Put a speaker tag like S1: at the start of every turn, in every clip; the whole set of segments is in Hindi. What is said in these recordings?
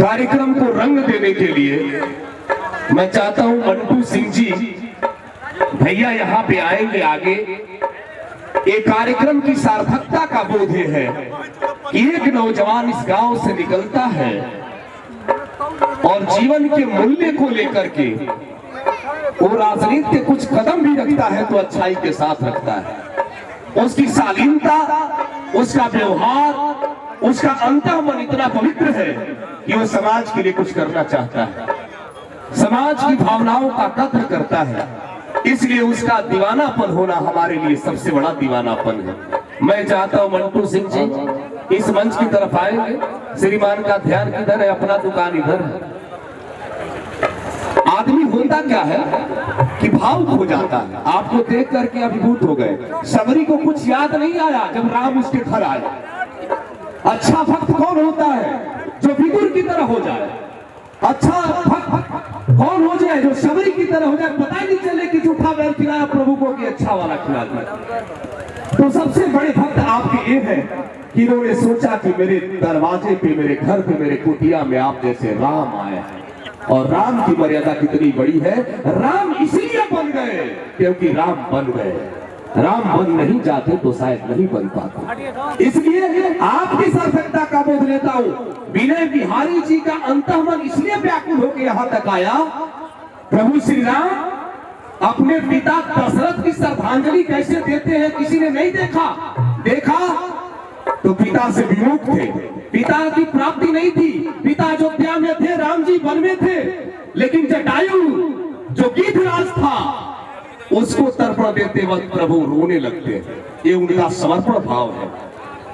S1: कार्यक्रम को रंग देने के लिए मैं चाहता हूं मंटू सिंह जी भैया यहां पे आएंगे आगे। एक कार्यक्रम की सार्थकता का बोध है कि एक नौजवान इस गांव से निकलता है और जीवन के मूल्य को लेकर के वो राजनीति के कुछ कदम भी रखता है तो अच्छाई के साथ रखता है। उसकी शालीनता, उसका व्यवहार, उसका अंतःमन इतना पवित्र है कि वो समाज के लिए कुछ करना चाहता है, समाज की भावनाओं का कद्र करता है। इसलिए उसका दीवानापन होना हमारे लिए सबसे बड़ा दीवानापन है। मैं चाहता हूं मंटू सिंह जी इस मंच की तरफ आएंगे। श्रीमान का ध्यान किधर है? अपना दुकान इधर है। आदमी होता क्या है कि भावुक हो जाता है। आपको देख करके अभिभूत हो गए। सबरी को कुछ याद नहीं आया जब राम उसके घर आए। अच्छा भक्त कौन होता है? जो विदुर की तरह हो जाए। अच्छा भक्त कौन हो जाए? जो सबरी की तरह हो जाए। पता ही नहीं चले कि झूठा बैल खिलाया प्रभु को कि अच्छा वाला खिला दिया। तो सबसे बड़े भक्त आपके ये है कि इन्होंने सोचा कि मेरे दरवाजे पे, मेरे घर पे, मेरे कुटिया में आप जैसे राम आए हैं। और राम की मर्यादा कितनी बड़ी है। राम इसलिए बन गए क्योंकि राम बन गए। राम बन नहीं जाते तो शायद नहीं बन पाते। इसलिए आपकी सार्थकता का बोध लेता हूं। विनय बिहारी जी का अंतःमन इसलिए व्याकुल होकर यहां तक आया। प्रभु श्री राम अपने पिता दशरथ की श्रद्धांजलि कैसे देते हैं किसी ने नहीं देखा तो पिता से विमुख थे। पिता की प्राप्ति नहीं थी। पिता अयोध्या में थे, राम जी वन में थे, लेकिन जटायु जो गिद्धराज था उसको तर्पण देते वक्त प्रभु रोने लगते हैं। ये उनका समर्पण भाव है।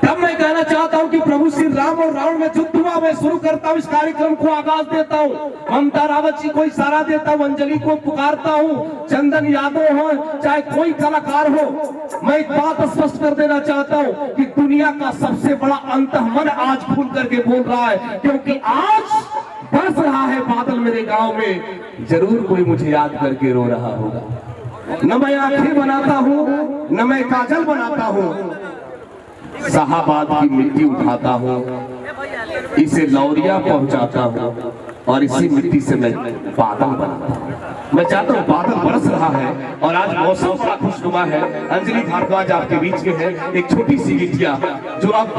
S1: तब मैं कहना चाहता हूं कि प्रभु श्री राम और रावण में युद्ध हुआ। मैं शुरू करता हूं इस कार्यक्रम को, आगाज देता हूं। ममता रावत जी को इशारा देता हूं, अंजलि को पुकारता हूं, चंदन यादव हो चाहे कोई कलाकार हो। मैं एक बात स्पष्ट कर देना चाहता हूं कि दुनिया का सबसे बड़ा अंतःमन आज खुल करके बोल रहा है, क्योंकि आज बरस रहा है बादल मेरे गांव में। जरूर कोई मुझे याद करके रो रहा होगा। न मैं आंखें बनाता हूं, न मैं काजल बनाता हूं, शाहाबाद की मिट्टी उठाता हूँ, इसे लौरिया पहुंचाता हूँ और इसी मिट्टी से मैं बादल बनाता हूँ। मैं चाहता हूँ बादल बरस रहा है और आज मौसम बड़ा खुशनुमा है। अंजलि भारद्वाज आपके बीच में है। एक छोटी सी बिटिया जो अब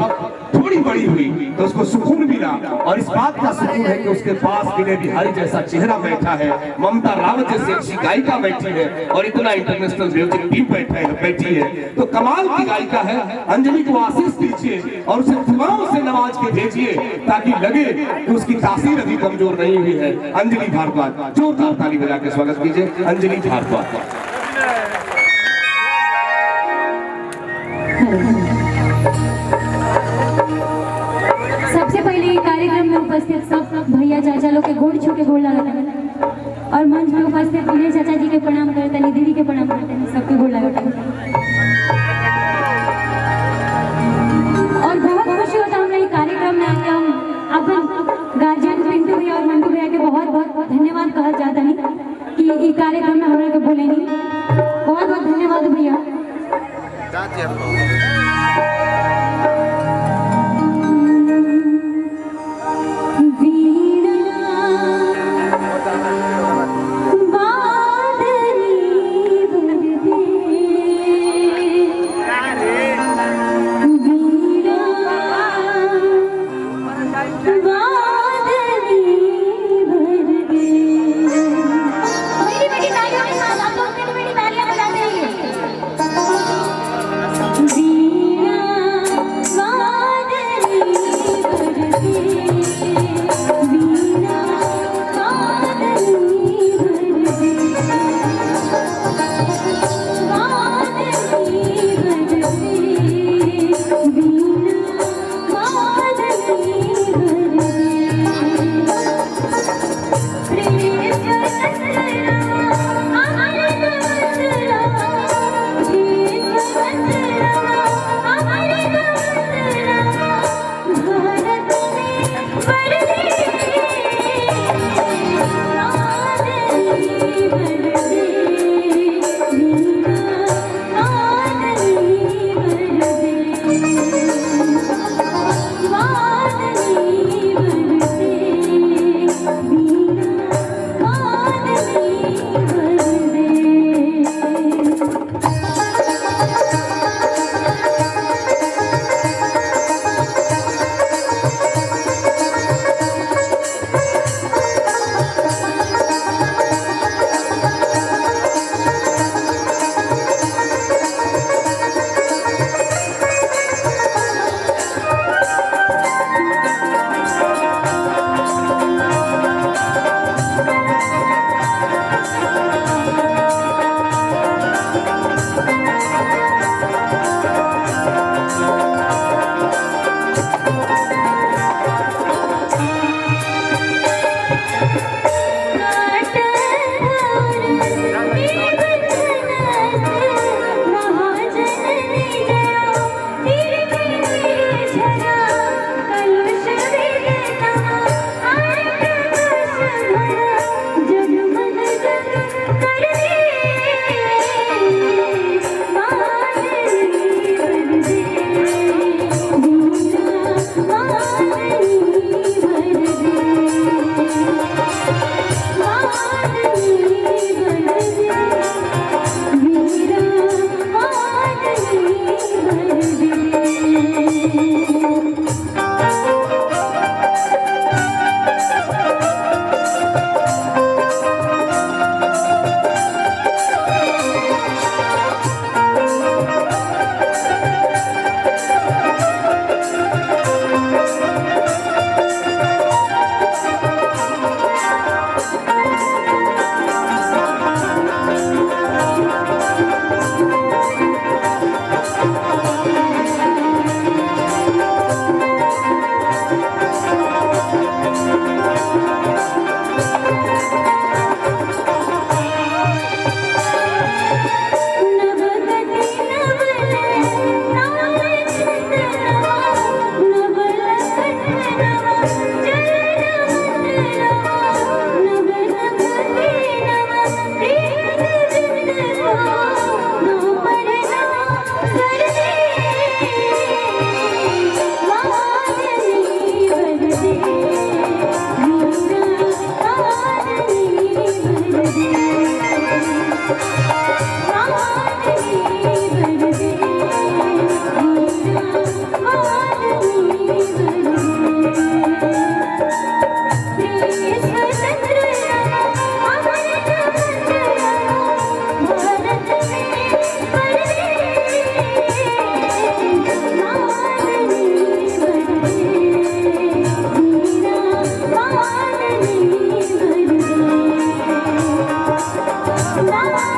S1: थोड़ी बड़ी हुई तो उसको सुकून मिला और इस बात का सुकून है कि उसके पास विनय बिहारी जैसा चेहरा बैठा है, ममता रावत जैसी अच्छी गायिका बैठी है और इतना इंटरनेशनल म्यूजिक टीम बैठी है। तो कमाल की गायिका है। अंजलि को आशीष दीजिए और उसे दुआओं से नवाज के भेजिए ताकि लगे कि उसकी तासीर अभी कमजोर नहीं हुई है। अंजलि भारद्वाज, जोरदार ताली बजा के स्वागत कीजिए अंजलि भारद्वाज।
S2: सबसे पहले कार्यक्रम में उपस्थित सब भैया चाचा लोग के गोड़ छू के गोड़ लगाते हैं और मंच में उपस्थित विनय चाचा जी के प्रणाम करते हैं, दीदी के प्रणाम करते हैं, सबके गोड़ लगाते हैं। और बहुत खुशी होता है हमें कार्यक्रम में आके हम अपन गार्जियन पिंटू भैया और मंटू भैया के बहुत बहुत धन्यवाद कहा जाता है कि ये कार्यक्रम में हमारे को बोले नहीं। बहुत बहुत धन्यवाद भैया।
S3: वीणा
S2: सुना